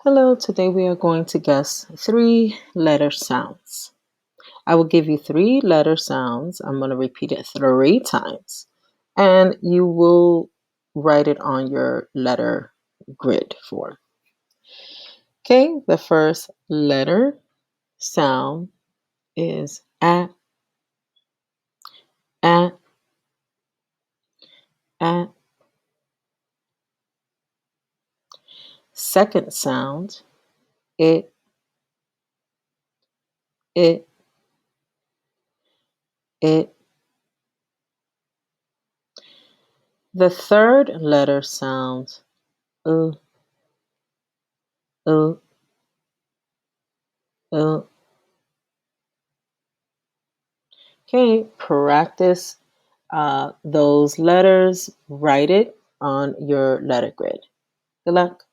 Hello, today we are going to guess three letter sounds. I will give you three letter sounds. I'm going to repeat it 3 times, and you will write it on your letter grid form. Okay, the first letter sound is at, at, at. Second sound, it, it, it. The third letter sound, uh, uh, uh. Okay, practice those letters, write it on your letter grid. Good luck.